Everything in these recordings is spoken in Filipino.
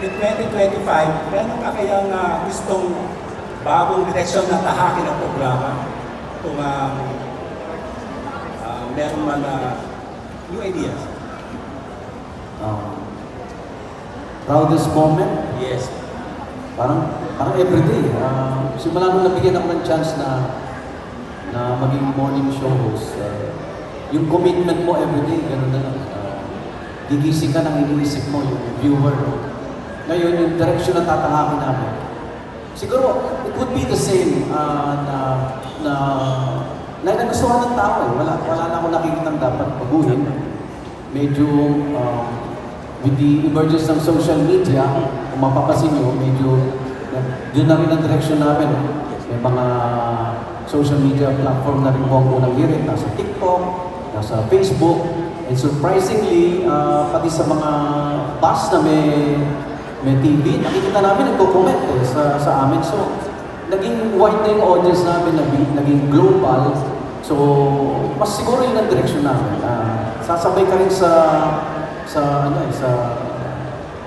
in 2025, meron ka kayang gustong bagong direksyon na tahakin ng programa? Kung meron man new ideas? Proudest moment? Yes. Parang everyday. Simula nung nabigyan ako ng chance na maging morning show host, yung commitment mo everyday, gano'n na lang. Gigising ka ng iniisip mo, yung viewer. Ngayon, yung direction na tatahakin namin. Siguro, it would be the same na nagustuhan ng tao. Wala na akong nakikitang dapat baguhin. Medyo, with the emergence ng social media, kung mapapasin nyo, medyo yun na rin ang direction namin. May mga social media platform na rin po ang unang hirit. Nasa TikTok, nasa Facebook, and surprisingly, pati sa mga bus na may TV, nakikita namin nagko-comment sa amin. So, naging wide na yung audience namin, naging global. So, mas siguro yun ang direction namin. Sasabay ka rin sa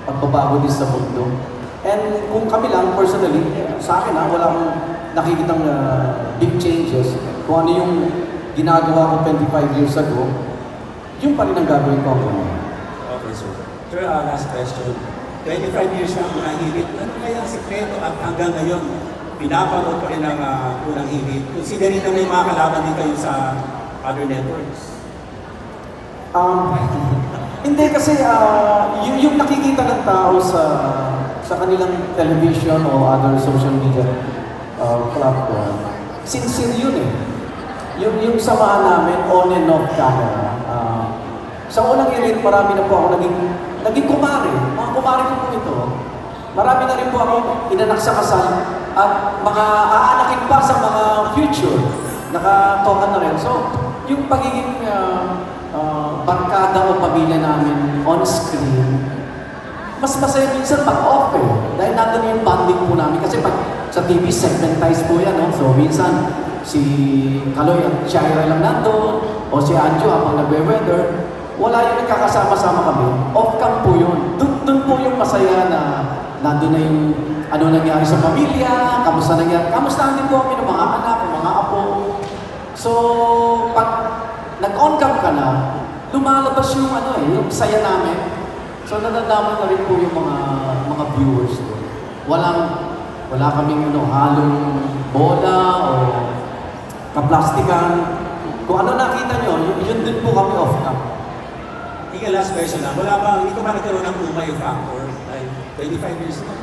pagbabago din sa mundo. And kung kami lang, personally, sa akin wala akong nakikitang big changes. Kung ano yung ginagawa ko 25 years ago, yung pa rin ang gagawin ko ako. Okay, so, sir, last question. 25 years na unang hirit. Ano kaya ang sikreto at hanggang ngayon, pinapanood pa rin ang unang hirit? Considering na may mga kalaban din kayo sa other networks. Hindi kasi yung nakikita ng tao sa kanilang television o other social media platform, sincere yun eh. Yung samahan namin on and off camera. Sa unang hirit, marami na po ako naging kumare. Mga kumare ko po ito. Marami na rin po ako inanak sa kasal at mga aanakin pa sa mga future. Nakatokan na rin. So, yung pagiging barkada o pamilya namin on screen, mas masaya minsan pag-off eh. Dahil nandun yung bonding po namin. Kasi pag sa TV, segmentize po yan. No? So minsan, si Kaloy at Shaira lang nandun, o si Anjo habang nagwe-weather, wala yung nagkakasama-sama kami. Off-cam po yun. Doon po yung masaya na nandun na yung ano nangyari sa pamilya, kamusta nangyari. Kamusta din po kami ng mga anak, ng mga apo. So, pag nag-on-cam ka na, lumalabas yung yung saya namin. So nadadama na rin po yung mga viewers doon. Wala kaming halong bola o kaplastikan. Kung ano nakita nyo, yun din po kami off-cam. Ika last question na, hindi ko ba nagkaroon ng umay factor? Like, 25 years na.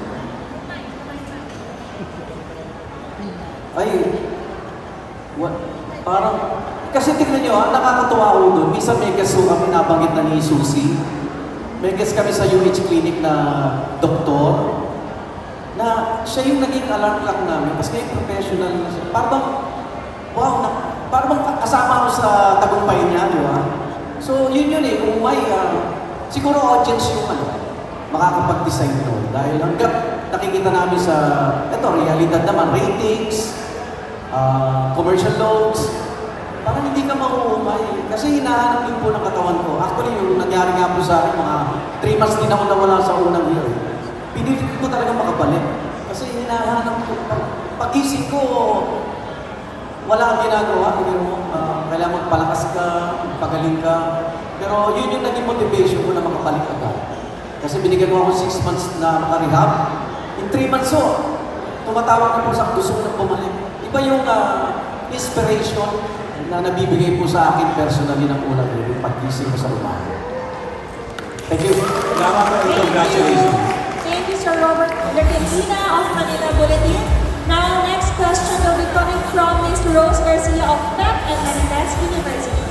Parang, kasi tignan nyo nakakatuwa ko doon. Minsan may guest kami nabanggit na ni Susie. May guest kami sa UH Clinic na doktor na siya yung naging alarm clock namin kasi kayo professional na siya. Parang, wow, parang kasama ko sa tagumpay niya, di ba? So, yun eh, kung may, siguro audience yung makakapag-design doon. Dahil hanggang nakikita namin sa, realidad naman, ratings, commercial loads, parang hindi ka mauumay. Kasi hinahanap din po ng katawan ko. Actually, yung nangyari nga po sa akin, mga 3 months din ako nawala sa unang year. Pinilit ko talaga makabalik. Kasi hinahanap ko. Pag-isip ko, wala kang ginagawa. Kailangan magpalakas ka, pagaling ka. Pero yun yung naging motivation ko na makabalik agad. Kasi binigyan mo ako 6 months na makarehab. In 3 months tumatawag na po sa gusto ko na bumalik. Iba yung inspiration na nabibigay po sa akin personally ng unang yung pag-gising ko sa umaga. Thank you. Salamat po. Congratulations. Thank you, Sir Robert Requesina of Manila Bulletin. Now, next question will be coming from Ms. Rose Garcia of PEP and Marinas University.